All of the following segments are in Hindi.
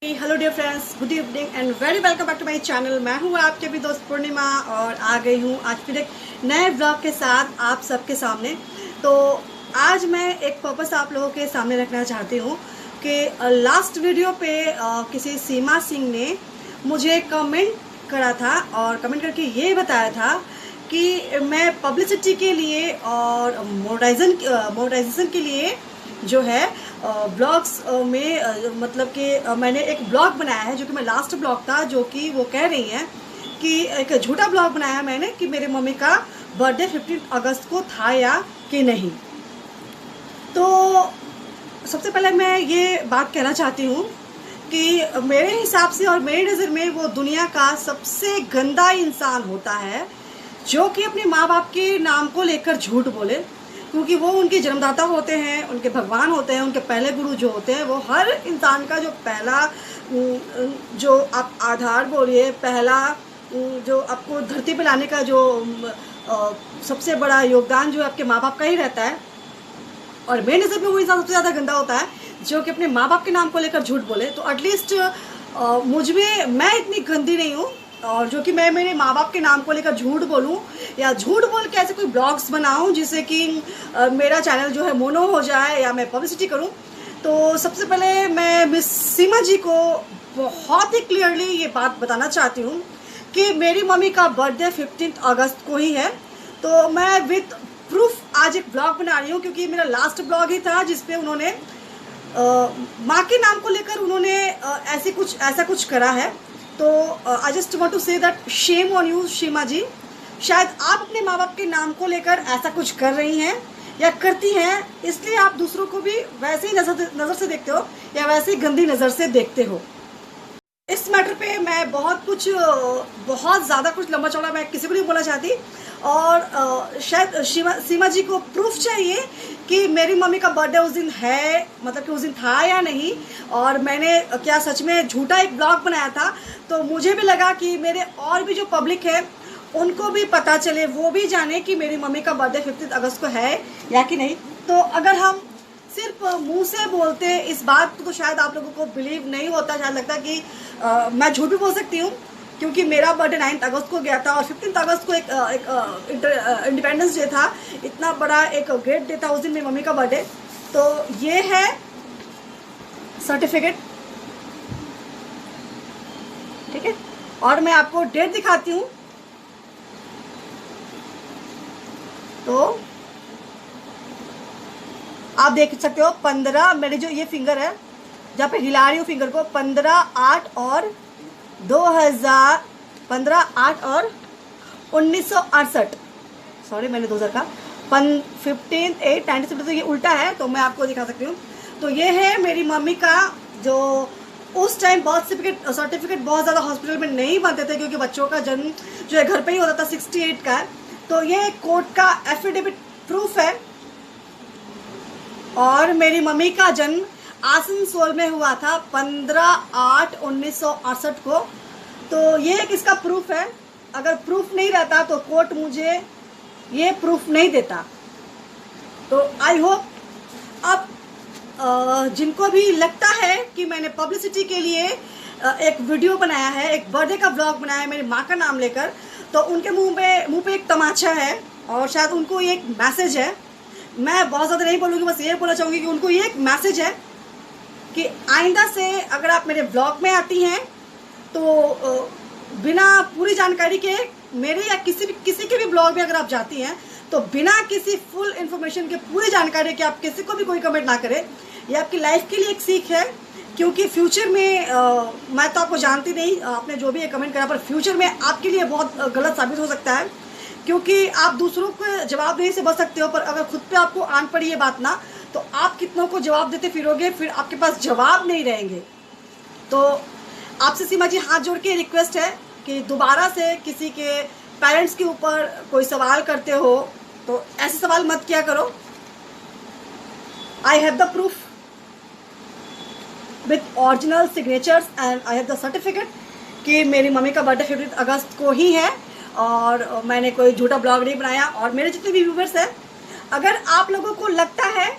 Hello dear friends, good evening and very welcome back to my channel. मैं हूँ आपके भी दोस्त पूर्णिमा और आ गई हूँ आज फिर एक नए ब्लॉग के साथ आप सबके सामने। तो आज मैं एक पर्पस आप लोगों के सामने रखना चाहती हूँ कि लास्ट वीडियो पे किसी सीमा सिंह ने मुझे कमेंट करा था और कमेंट करके ये बताया था कि मैं पब्लिसिटी के लिए और मोनेटाइजेशन के लिए जो है ब्लॉग्स में मतलब कि मैंने एक ब्लॉग बनाया है, जो कि मैं लास्ट ब्लॉग था, जो कि वो कह रही हैं कि एक झूठा ब्लॉग बनाया मैंने कि मेरे मम्मी का बर्थडे 15 अगस्त को था या कि नहीं। तो सबसे पहले मैं ये बात कहना चाहती हूँ कि मेरे हिसाब से और मेरी नज़र में वो दुनिया का सबसे गंदा इंसान होता है जो कि अपने माँ बाप के नाम को लेकर झूठ बोले, क्योंकि वो उनके जन्मदाता होते हैं, उनके भगवान होते हैं, उनके पहले गुरु जो होते हैं। वो हर इंसान का जो पहला जो आप आधार बोलिए, पहला जो आपको धरती पे लाने का जो सबसे बड़ा योगदान जो आपके माँ बाप का ही रहता है। और मेरे नज़र में वो इंसान सबसे ज़्यादा गंदा होता है जो कि अपने माँ बाप के नाम को लेकर झूठ बोले। तो एटलीस्ट मुझ में मैं इतनी गंदी नहीं हूँ और जो कि मैं मेरे माँ बाप के नाम को लेकर झूठ बोलूँ या झूठ बोल के ऐसे कोई ब्लॉग्स बनाऊँ जिससे कि मेरा चैनल जो है मोनो हो जाए या मैं पब्लिसिटी करूँ। तो सबसे पहले मैं मिस सीमा जी को बहुत ही क्लियरली ये बात बताना चाहती हूँ कि मेरी मम्मी का बर्थडे 15 अगस्त को ही है। तो मैं विद प्रूफ आज एक ब्लॉग बना रही हूँ, क्योंकि मेरा लास्ट ब्लॉग ही था जिसपे उन्होंने माँ के नाम को लेकर उन्होंने ऐसा कुछ करा है। तो I just want to say that shame on you Seema ji. शायद आप अपने माँ बाप के नाम को लेकर ऐसा कुछ कर रही हैं या करती हैं, इसलिए आप दूसरों को भी वैसे ही नज़र से देखते हो या वैसे ही गंदी नज़र से देखते हो। इस मैटर पे मैं बहुत ज़्यादा कुछ लंबा चौड़ा मैं किसी को नहीं बोलना चाहती। और शायद सीमा जी को प्रूफ चाहिए कि मेरी मम्मी का बर्थडे उस दिन है, मतलब कि उस दिन था या नहीं, और मैंने क्या सच में झूठा एक ब्लॉग बनाया था। तो मुझे भी लगा कि मेरे और भी जो पब्लिक है उनको भी पता चले, वो भी जाने कि मेरी मम्मी का बर्थडे 15 अगस्त को है या कि नहीं। तो अगर हम सिर्फ मुंह से बोलते इस बात को तो शायद आप लोगों को बिलीव नहीं होता, शायद लगता कि मैं झूठ भी बोल सकती हूँ, क्योंकि मेरा बर्थडे 9 अगस्त को गया था और 15 अगस्त को एक इंडिपेंडेंस डे था, इतना बड़ा एक ग्रेट डे था उस दिन मेरी मम्मी का बर्थडे। तो ये है सर्टिफिकेट, ठीक है। और मैं आपको डेट दिखाती हूँ। तो आप देख सकते हो 15, मेरे जो ये फिंगर है जहाँ पे हिला रही हूँ फिंगर को, 15/8 और 1968, सॉरी मैंने 2000 का 15/8/1970, तो ये उल्टा है, तो मैं आपको दिखा सकती हूँ। तो ये है मेरी मम्मी का जो उस टाइम बर्थ सर्टिफिकेट बहुत ज़्यादा हॉस्पिटल में नहीं बनते थे, क्योंकि बच्चों का जन्म जो है घर पे ही होता था, 68 का है। तो ये कोर्ट का एफिडेविट प्रूफ है। और मेरी मम्मी का जन्म आसनसोल में हुआ था 15/8/1968 को। तो ये एक इसका प्रूफ है। अगर प्रूफ नहीं रहता तो कोर्ट मुझे ये प्रूफ नहीं देता। तो आई होप अब जिनको भी लगता है कि मैंने पब्लिसिटी के लिए एक वीडियो बनाया है, एक बर्थडे का ब्लॉग बनाया है मेरी माँ का नाम लेकर, तो उनके मुंह पे एक तमाचा है और शायद उनको ये एक मैसेज है। मैं बहुत ज़्यादा नहीं बोलूँगी, बस ये बोलना चाहूँगी कि उनको ये एक मैसेज है कि आइंदा से अगर आप मेरे ब्लॉग में आती हैं तो बिना पूरी जानकारी के, मेरे या किसी के भी ब्लॉग में अगर आप जाती हैं तो बिना किसी फुल इन्फॉर्मेशन के, पूरी जानकारी के आप किसी को भी कोई कमेंट ना करें। ये आपकी लाइफ के लिए एक सीख है, क्योंकि फ्यूचर में मैं तो आपको जानती नहीं, आपने जो भी ये कमेंट करा, पर फ्यूचर में आपके लिए बहुत गलत साबित हो सकता है, क्योंकि आप दूसरों को जवाब देने से बच सकते हो, पर अगर खुद पे आपको आन पड़ी ये बात ना, तो आप कितनों को जवाब देते फिरोगे, फिर आपके पास जवाब नहीं रहेंगे। तो आपसे सीमा जी हाथ जोड़ के रिक्वेस्ट है कि दोबारा से किसी के पेरेंट्स के ऊपर कोई सवाल करते हो तो ऐसे सवाल मत किया करो। I have the proof with original signatures and I have the certificate कि मेरी मम्मी का बर्थडे 15 अगस्त को ही है और मैंने कोई झूठा ब्लॉग नहीं बनाया। और मेरे जितने भी व्यूवर्स हैं, अगर आप लोगों को लगता है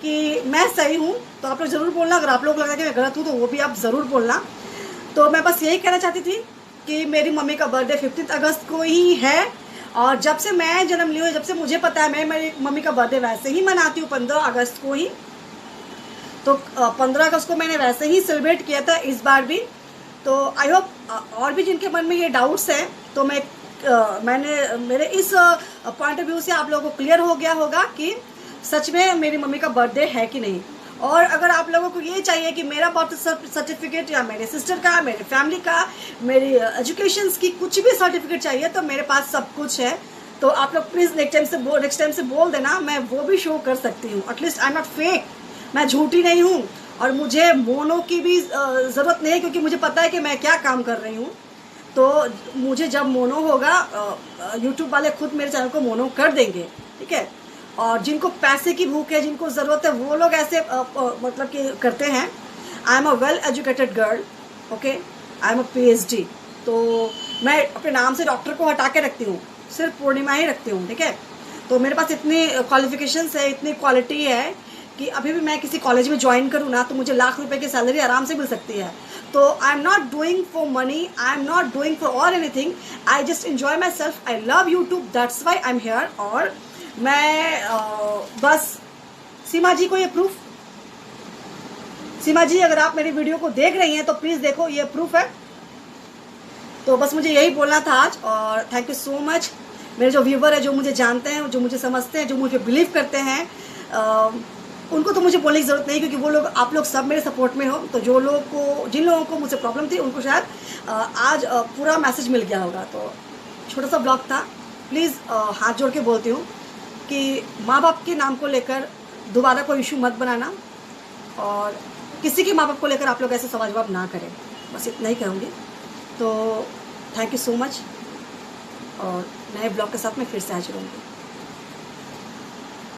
कि मैं सही हूँ तो आप लोग ज़रूर बोलना, अगर आप लोग लग रहा है कि मैं गलत हूँ तो वो भी आप ज़रूर बोलना। तो मैं बस यही कहना चाहती थी कि मेरी मम्मी का बर्थडे 15 अगस्त को ही है, और जब से मैं जन्म ली हूँ, जब से मुझे पता है, मैं मेरी मम्मी का बर्थडे वैसे ही मनाती हूँ 15 अगस्त को ही। तो 15 अगस्त को मैंने वैसे ही सेलिब्रेट किया था इस बार भी। तो आई होप और भी जिनके मन में ये डाउट्स हैं तो मैंने मेरे इस पॉइंट ऑफ व्यू से आप लोगों को क्लियर हो गया होगा कि सच में मेरी मम्मी का बर्थडे है कि नहीं। और अगर आप लोगों को ये चाहिए कि मेरा बर्थ सर्टिफिकेट या मेरे सिस्टर का, मेरे फैमिली का, मेरी एजुकेशन की कुछ भी सर्टिफिकेट चाहिए तो मेरे पास सब कुछ है। तो आप लोग प्लीज़ नेक्स्ट टाइम से बोल देना, मैं वो भी शो कर सकती हूँ। At least I am not fake, मैं झूठी नहीं हूँ, और मुझे मोनो की भी ज़रूरत नहीं है, क्योंकि मुझे पता है कि मैं क्या काम कर रही हूँ। तो मुझे जब मोनो होगा, यूट्यूब वाले खुद मेरे चैनल को मोनो कर देंगे, ठीक है। और जिनको पैसे की भूख है, जिनको ज़रूरत है, वो लोग ऐसे मतलब कि करते हैं। I am a well educated girl, okay, I am a PhD। तो मैं अपने नाम से डॉक्टर को हटा के रखती हूँ, सिर्फ पूर्णिमा ही रखती हूँ, ठीक है। तो मेरे पास इतनी क्वालिफिकेशंस है, इतनी क्वालिटी है कि अभी भी मैं किसी कॉलेज में ज्वाइन करूँ ना तो मुझे लाख रुपए की सैलरी आराम से मिल सकती है। तो I am not doing for money, I am not doing for all anything, I just enjoy my self, I love YouTube, that's why I am here. और मैं बस सीमा जी को ये प्रूफ, सीमा जी अगर आप मेरी वीडियो को देख रही हैं तो प्लीज़ देखो, ये प्रूफ है। तो बस मुझे यही बोलना था आज, और थैंक यू सो मच। मेरे जो व्यूवर है, जो मुझे जानते हैं, जो मुझे समझते हैं, जो मुझे बिलीव करते हैं, उनको तो मुझे बोलने की ज़रूरत नहीं, क्योंकि वो लोग, आप लोग सब मेरे सपोर्ट में हो। तो जिन लोगों को मुझसे प्रॉब्लम थी उनको शायद आज पूरा मैसेज मिल गया होगा। तो छोटा सा ब्लॉग था, प्लीज़ हाथ जोड़ के बोलती हूँ कि माँ बाप के नाम को लेकर दोबारा कोई इशू मत बनाना, और किसी के माँ बाप को लेकर आप लोग ऐसे सवाल जवाब ना करें, बस इतना ही कहूँगी। तो थैंक यू सो मच, और नए ब्लॉग के साथ मैं फिर से हाजिर होंगी।